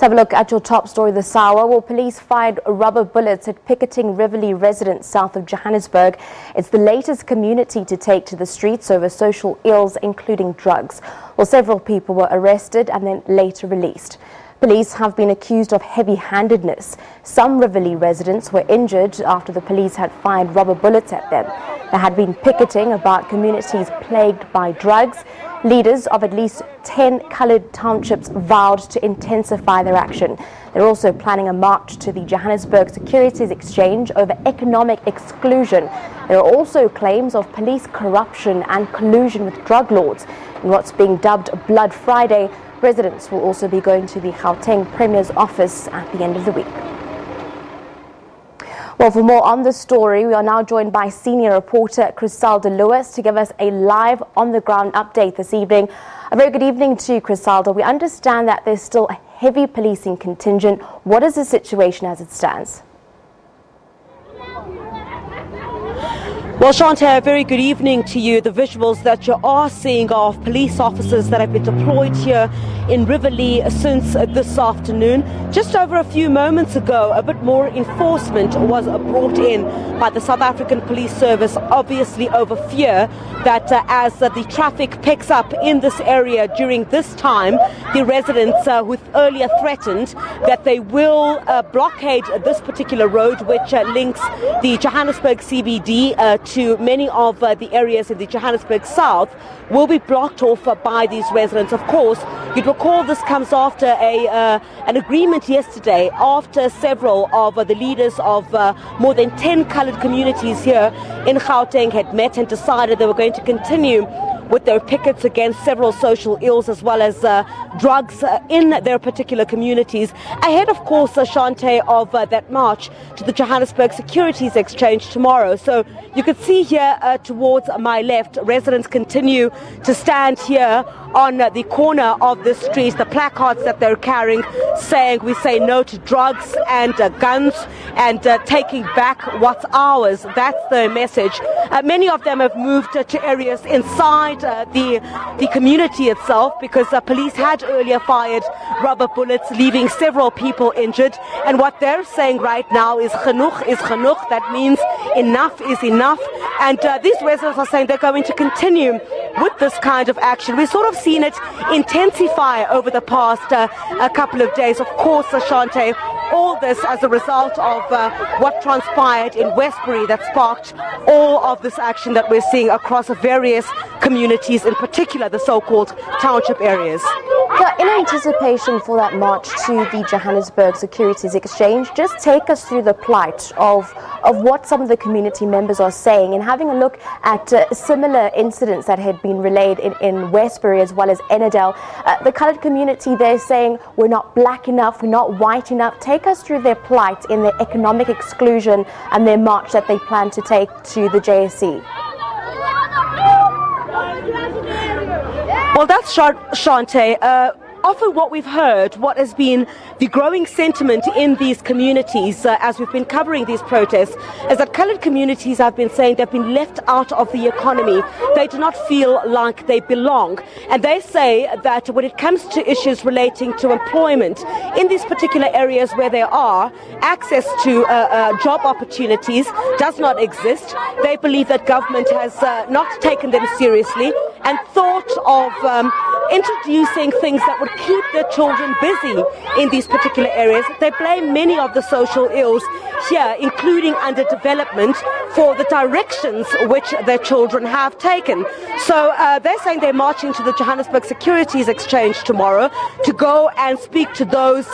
Let's have a look at your top story this hour. Well, police fired rubber bullets at picketing Riverlea residents south of Johannesburg. It's the latest community to take to the streets over social ills, including drugs. Well, several people were arrested and then later released. Police have been accused of heavy-handedness. Some Riverlea residents were injured after the police had fired rubber bullets at them. There had been picketing about communities plagued by drugs. Leaders of at least 10 coloured townships vowed to intensify their action. They're also planning a march to the Johannesburg Securities Exchange over economic exclusion. There are also claims of police corruption and collusion with drug lords. In what's being dubbed Blood Friday, residents will also be going to the Gauteng Premier's office at the end of the week. Well, for more on this story, we are now joined by Senior Reporter Chriselda Lewis to give us a live on-the-ground update this evening. A very good evening to you, Chriselda. We understand that there's still a heavy policing contingent. What is the situation as it stands? Well, Shante, a very good evening to you. The visuals that you are seeing of police officers that have been deployed here in Riverlea since this afternoon. Just over a few moments ago, a bit more enforcement was brought in by the South African Police Service, obviously over fear that as the traffic picks up in this area during this time, the residents who earlier threatened that they will blockade this particular road which links the Johannesburg CBD to many of the areas in the Johannesburg South will be blocked off by these residents. Of course, you'd recall this comes after an agreement yesterday after several of the leaders of more than 10 coloured communities here in Gauteng had met and decided they were going to continue with their pickets against several social ills as well as drugs in their particular communities. Ahead, of course, Shante, of that march to the Johannesburg Securities Exchange tomorrow. So you could see here towards my left, residents continue to stand here on the corner of the street. The placards that they're carrying saying we say no to drugs and guns and taking back what's ours. That's the message. Many of them have moved to areas inside the community itself because police had earlier fired rubber bullets, leaving several people injured. And what they're saying right now is genoeg is genoeg. That means enough is enough. And these residents are saying they're going to continue with this kind of action. We've sort of seen it intensify over the past a couple of days. Of course, Shante, all this as a result of what transpired in Westbury that sparked all of this action that we're seeing across various communities, in particular the so-called township areas. Yeah, in anticipation for that march to the Johannesburg Securities Exchange, just take us through the plight of what some of the community members are saying and having a look at similar incidents that had been relayed in Westbury as well as Enidale. The coloured community, they're saying we're not black enough, we're not white enough. Take us through their plight in their economic exclusion and their march that they plan to take to the JSE. Well, that's Shante. Often what we've heard, what has been the growing sentiment in these communities as we've been covering these protests, is that coloured communities have been saying they've been left out of the economy. They do not feel like they belong. And they say that when it comes to issues relating to employment in these particular areas where they are, access to job opportunities does not exist. They believe that government has not taken them seriously and thought of introducing things that would keep their children busy in these particular areas. They blame many of the social ills here, including underdevelopment, for the directions which their children have taken. So they're saying they're marching to the Johannesburg Securities Exchange tomorrow to go and speak to those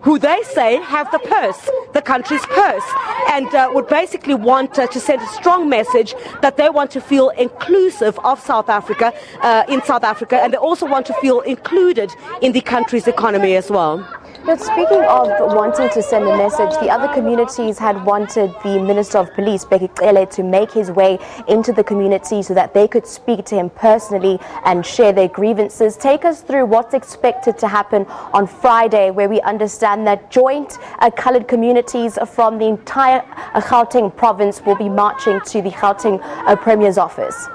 who they say have the purse, the country's purse, and would basically want to send a strong message that they want to feel inclusive of South Africa, in South Africa, and they also want to feel included in the country's economy as well. But speaking of wanting to send a message, the other communities had wanted the Minister of Police, Picketing, to make his way into the community so that they could speak to him personally and share their grievances. Take us through what's expected to happen on Friday, where we understand that joint coloured communities from the entire Gauteng province will be marching to the Gauteng Premier's office.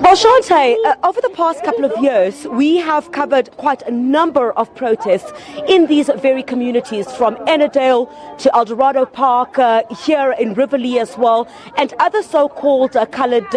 Well, Shante, over the past couple of years, we have covered quite a number of protests in these very communities, from Ennerdale to Eldorado Park, here in Riverlea as well, and other so-called coloured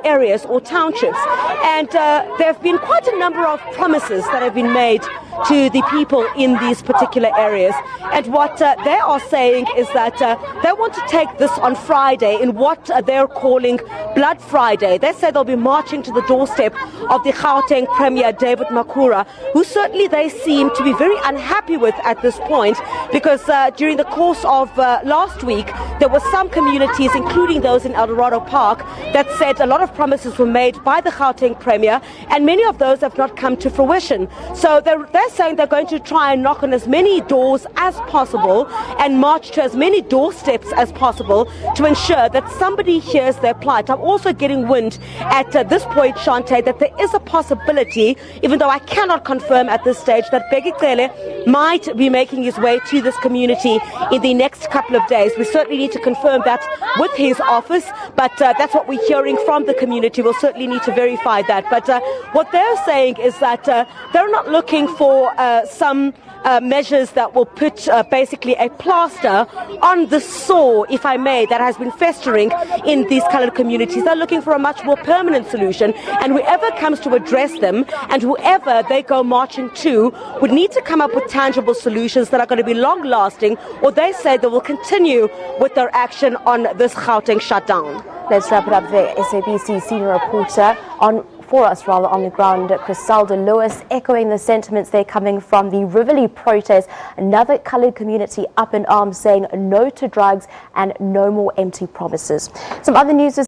areas or townships. And there have been quite a number of promises that have been made to the people in these particular areas. And what they are saying is that they want to take this on Friday in what they're calling Blood Friday. They say they'll be marching to the doorstep of the Gauteng Premier, David Makura, who certainly they seem to be very unhappy with at this point, because during the course of last week, there were some communities, including those in Eldorado Park, that said a lot of promises were made by the Gauteng Premier, and many of those have not come to fruition. So they're saying they're going to try and knock on as many doors as possible and march to as many doorsteps as possible to ensure that somebody hears their plight. I'm also getting wind at this point, Shante, that there is a possibility, even though I cannot confirm at this stage, that Begicele might be making his way to this community in the next couple of days. We certainly need to confirm that with his office, but that's what we're hearing from the community. We'll certainly need to verify that. But what they're saying is that they're not looking for some measures that will put basically a plaster on the sore, if I may, that has been festering in these coloured communities. They're looking for a much more permanent solution, and whoever comes to address them and whoever they go marching to would need to come up with tangible solutions that are going to be long lasting, or they say they will continue with their action on this Gauteng shutdown. Let's wrap it up there. SABC Senior Reporter on the ground, Chriselda Lewis, echoing the sentiments there coming from the Riverlea protest. Another coloured community up in arms saying no to drugs and no more empty promises. Some other news is